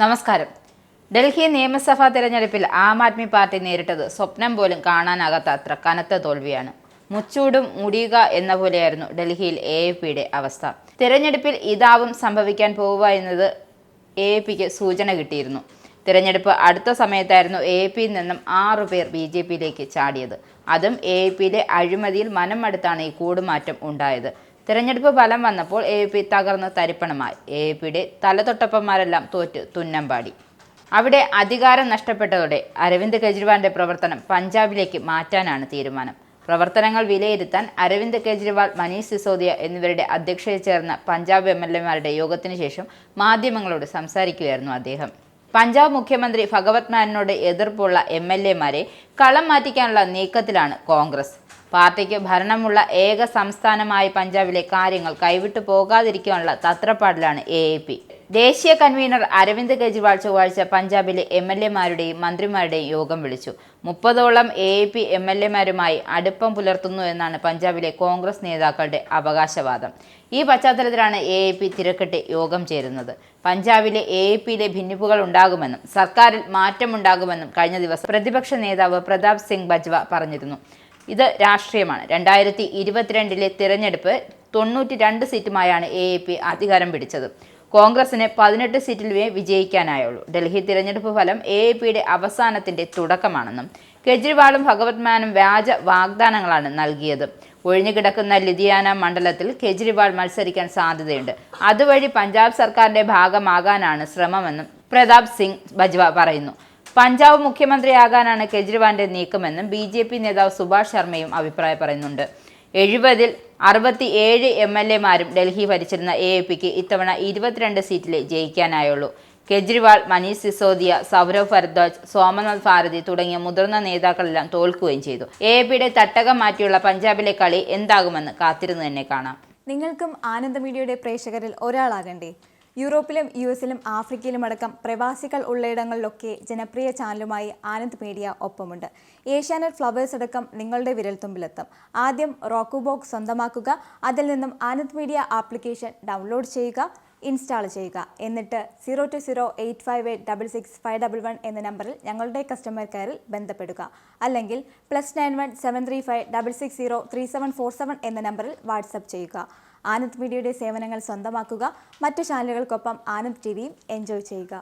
നമസ്കാരം. ഡൽഹി നിയമസഭാ തെരഞ്ഞെടുപ്പിൽ ആം ആദ്മി പാർട്ടി നേരിട്ടത് സ്വപ്നം പോലും കാണാനാകാത്ത അത്ര കനത്ത തോൽവിയാണ്. മുച്ചൂടും മുടിയുക എന്ന പോലെയായിരുന്നു ഡൽഹിയിൽ AAPയുടെ അവസ്ഥ. തെരഞ്ഞെടുപ്പിൽ ഇതാവും സംഭവിക്കാൻ പോവുക എന്നത് AAPക്ക് സൂചന കിട്ടിയിരുന്നു. തിരഞ്ഞെടുപ്പ് അടുത്ത സമയത്തായിരുന്നു AAPയിൽ നിന്നും 6 പേർ BJPയിലേക്ക് ചാടിയത്. അതും AAPയിലെ അഴിമതിയിൽ മനം മടുത്താണ് ഈ കൂടുമാറ്റം ഉണ്ടായത്. തിരഞ്ഞെടുപ്പ് ഫലം വന്നപ്പോൾ AAP തകർന്ന് തരിപ്പണമായി. AAPയുടെ തലതൊട്ടപ്പന്മാരെല്ലാം തോറ്റ് തുന്നമ്പാടി. അവിടെ അധികാരം നഷ്ടപ്പെട്ടതോടെ അരവിന്ദ് കെജ്രിവാളിന്റെ പ്രവർത്തനം പഞ്ചാബിലേക്ക് മാറ്റാനാണ് തീരുമാനം. പ്രവർത്തനങ്ങൾ വിലയിരുത്താൻ അരവിന്ദ് കെജ്രിവാൾ, മനീഷ് സിസോദിയ എന്നിവരുടെ അധ്യക്ഷതയിൽ ചേർന്ന പഞ്ചാബ് MLAമാരുടെ യോഗത്തിന് ശേഷം മാധ്യമങ്ങളോട് സംസാരിക്കുകയായിരുന്നു അദ്ദേഹം. പഞ്ചാബ് മുഖ്യമന്ത്രി ഭഗവത് മാനിനോട് എതിർപ്പുള്ള MLAമാരെ കളം മാറ്റിക്കാനുള്ള നീക്കത്തിലാണ് കോൺഗ്രസ്. പാർട്ടിക്ക് ഭരണമുള്ള ഏക സംസ്ഥാനമായ പഞ്ചാബിലെ കാര്യങ്ങൾ കൈവിട്ടു പോകാതിരിക്കാനുള്ള തത്രപ്പാടിലാണ് AAP. ദേശീയ കൺവീനർ അരവിന്ദ് കെജ്രിവാൾ ചൊവ്വാഴ്ച പഞ്ചാബിലെ MLAമാരുടെയും മന്ത്രിമാരുടെയും യോഗം വിളിച്ചു. 30ഓളം AAP MLAമാരുമായി അടുപ്പം പുലർത്തുന്നു എന്നാണ് പഞ്ചാബിലെ കോൺഗ്രസ് നേതാക്കളുടെ അവകാശവാദം. ഈ പശ്ചാത്തലത്തിലാണ് AAP തിരക്കിട്ട് യോഗം ചേരുന്നത്. പഞ്ചാബിലെ AAPയിലെ ഭിന്നിപ്പുകൾ ഉണ്ടാകുമെന്നും സർക്കാരിൽ മാറ്റമുണ്ടാകുമെന്നും കഴിഞ്ഞ ദിവസം പ്രതിപക്ഷ നേതാവ് പ്രതാപ് സിംഗ് ബജ്വ പറഞ്ഞിരുന്നു. ഇത് രാഷ്ട്രീയമാണ്. 2022 തിരഞ്ഞെടുപ്പ് 92 സീറ്റുമായാണ് AAP അധികാരം പിടിച്ചത്. കോൺഗ്രസിന് 18 സീറ്റിലുമേ വിജയിക്കാനായുള്ളൂ. ഡൽഹി തിരഞ്ഞെടുപ്പ് ഫലം AAPയുടെ അവസാനത്തിന്റെ തുടക്കമാണെന്നും കെജ്രിവാളും ഭഗവത് മാനും വ്യാജ വാഗ്ദാനങ്ങളാണ് നൽകിയത്. ഒഴിഞ്ഞുകിടക്കുന്ന ലുധിയാന മണ്ഡലത്തിൽ കെജ്രിവാൾ മത്സരിക്കാൻ സാധ്യതയുണ്ട്. അതുവഴി പഞ്ചാബ് സർക്കാരിന്റെ ഭാഗമാകാനാണ് ശ്രമമെന്നും പ്രതാപ് സിംഗ് ബജ്വ പറയുന്നു. പഞ്ചാബ് മുഖ്യമന്ത്രിയാകാനാണ് കെജ്രിവാളിന്റെ നീക്കമെന്നും BJP നേതാവ് സുഭാഷ് ശർമ്മയും അഭിപ്രായം പറയുന്നുണ്ട്. 70ൽ 67 MLAമാരും ഡൽഹി ഭരിച്ചിരുന്ന AAPക്ക് ഇത്തവണ 22 സീറ്റിലെ ജയിക്കാനായുള്ളൂ. കെജ്രിവാൾ, മനീഷ് സിസോദിയ, സൗരവ് ഭരദ്വാജ്, സോമനാഥ് ഭാരതി തുടങ്ങിയ മുതിർന്ന നേതാക്കളെല്ലാം തോൽക്കുകയും ചെയ്തു. AAPയുടെ തട്ടകം മാറ്റിയുള്ള പഞ്ചാബിലെ കളി എന്താകുമെന്ന് കാത്തിരുന്ന് തന്നെ കാണാം. നിങ്ങൾക്കും ആനന്ദ മീഡിയയുടെ പ്രേക്ഷകരിൽ ഒരാളാകണ്ടേ? യൂറോപ്പിലും US-ലും ആഫ്രിക്കയിലുമടക്കം പ്രവാസികൾ ഉള്ളയിടങ്ങളിലൊക്കെ ജനപ്രിയ ചാനലുമായി ആനന്ദ് മീഡിയ ഒപ്പമുണ്ട്. ഏഷ്യാനെറ്റ് ഫ്ലവേഴ്സ് അടക്കം നിങ്ങളുടെ വിരൽത്തുമ്പിലെത്തും. ആദ്യം റോക്കു ബോക്സ് സ്വന്തമാക്കുക. അതിൽ നിന്നും ആനന്ദ് മീഡിയ ആപ്ലിക്കേഷൻ ഡൗൺലോഡ് ചെയ്യുക, ഇൻസ്റ്റാൾ ചെയ്യുക. എന്നിട്ട് 02085866511 എന്ന നമ്പറിൽ ഞങ്ങളുടെ കസ്റ്റമർ കെയറിൽ ബന്ധപ്പെടുക. അല്ലെങ്കിൽ +91 735 660 3747 എന്ന നമ്പറിൽ വാട്സപ്പ് ചെയ്യുക. ആനന്ദ് മീഡിയയുടെ സേവനങ്ങൾ സ്വന്തമാക്കുക. മറ്റു ചാനലുകൾക്കൊപ്പം ആനന്ദ് TVയും എൻജോയ് ചെയ്യുക.